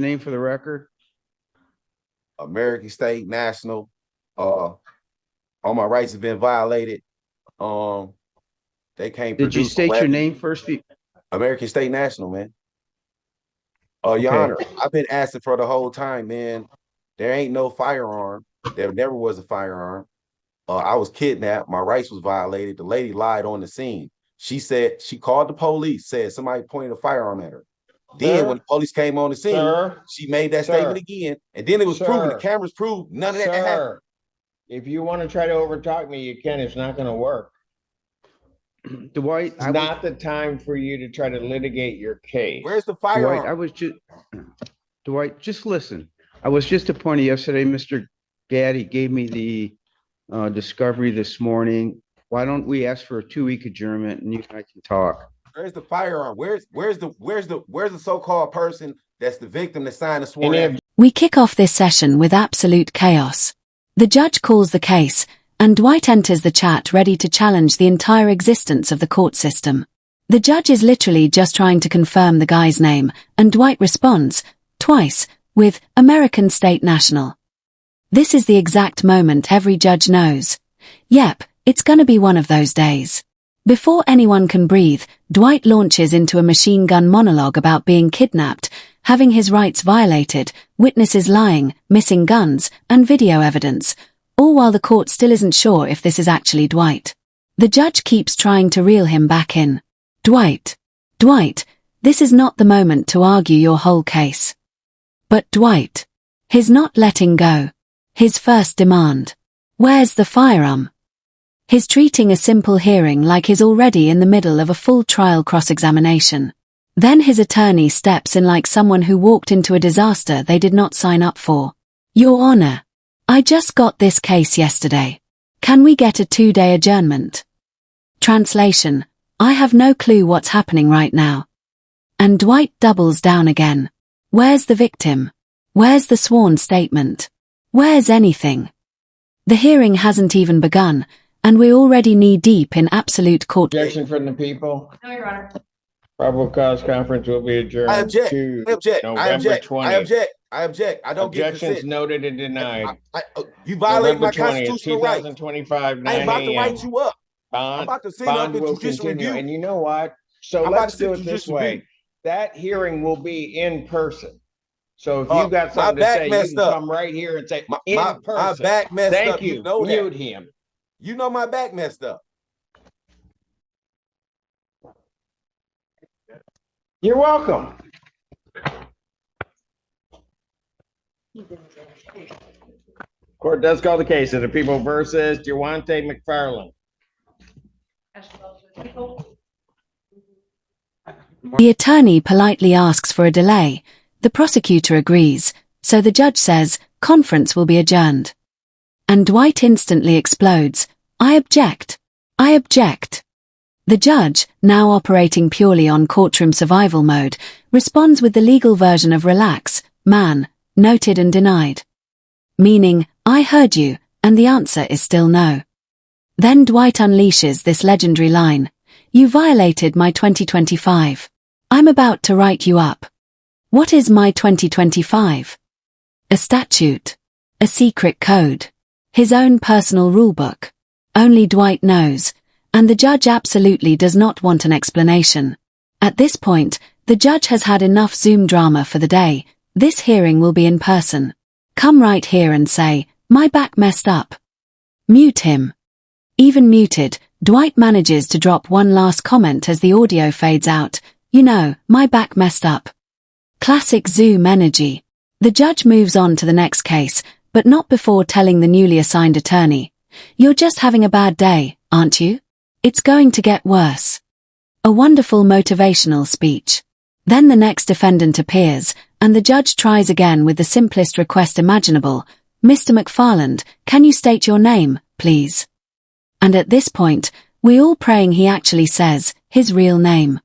Name for the record? American State National. All my rights have been violated. They can't Did you produce a state your weapon. name first? American State National, man. Your Okay. Honor, I've been asking for the whole time, man. There ain't no firearm. There never was a firearm. I was kidnapped. My rights was violated. The lady lied on the scene. She said she called the police, said somebody pointed a firearm at her. Then when the police came on the scene, she made that statement again. And then it was proven, the cameras proved none of that happened. If you want to try to overtalk me, you can. It's not going to work. Dwight, it's not the time for you to try to litigate your case. Where's the firearm? Dwight, just listen. I was just appointed yesterday. Mr. Gaddy gave me the discovery this morning. Why don't we ask for a 2-week adjournment and you and I can talk? Where's the firearm? Where's the so-called person that's the victim that signed the sworn affidavit? We kick off this session with absolute chaos. The judge calls the case, and Dwight enters the chat ready to challenge the entire existence of the court system. The judge is literally just trying to confirm the guy's name, and Dwight responds, twice, with American State National. This is the exact moment every judge knows. Yep, it's gonna be one of those days. Before anyone can breathe, Dwight launches into a machine gun monologue about being kidnapped, having his rights violated, witnesses lying, missing guns, and video evidence, all while the court still isn't sure if this is actually Dwight. The judge keeps trying to reel him back in. Dwight, this is not the moment to argue your whole case. But Dwight, he's not letting go. His first demand. Where's the firearm? He's treating a simple hearing like he's already in the middle of a full trial cross-examination. Then his attorney steps in like someone who walked into a disaster they did not sign up for. Your Honor, I just got this case yesterday. Can we get a 2-day adjournment? Translation, I have no clue what's happening right now. And Dwight doubles down again. Where's the victim? Where's the sworn statement? Where's anything? The hearing hasn't even begun, and we're already knee-deep in absolute court. Objection from the people? No, Your Honor. Probable cause conference will be adjourned. I object. To I object. November I object. 20th. I object. I object. I don't Objections get consent. noted and denied. You violate my 20th, constitutional rights. 2025, I ain't about to write you up. I'm Bond, about to send up bond a will judicial continue. review. And you know what? So I'm about let's to do send it this judicial way. review. That hearing will be in person. So if you got My something to back say, you messed can up. come right here and say My person. back messed Thank up. you. You know Mute that. him. You know my back messed up. You're welcome. Court does call the case of the people versus Jawante McFarland. The attorney politely asks for a delay. The prosecutor agrees, so the judge says, conference will be adjourned. And Dwight instantly explodes, I object. I object. The judge, now operating purely on courtroom survival mode, responds with the legal version of relax, man, noted and denied. Meaning, I heard you, and the answer is still no. Then Dwight unleashes this legendary line, you violated my 2025. I'm about to write you up. What is my 2025? A statute. A secret code. His own personal rulebook. Only Dwight knows, and the judge absolutely does not want an explanation. At this point, the judge has had enough Zoom drama for the day. This hearing will be in person. Come right here and say, my back messed up. Mute him. Even muted, Dwight manages to drop one last comment as the audio fades out. You know, my back messed up. Classic Zoom energy. The judge moves on to the next case, but not before telling the newly assigned attorney, you're just having a bad day, aren't you? It's going to get worse. A wonderful motivational speech. Then the next defendant appears, and the judge tries again with the simplest request imaginable. Mr. McFarland, can you state your name, please? And at this point, we're all praying he actually says his real name.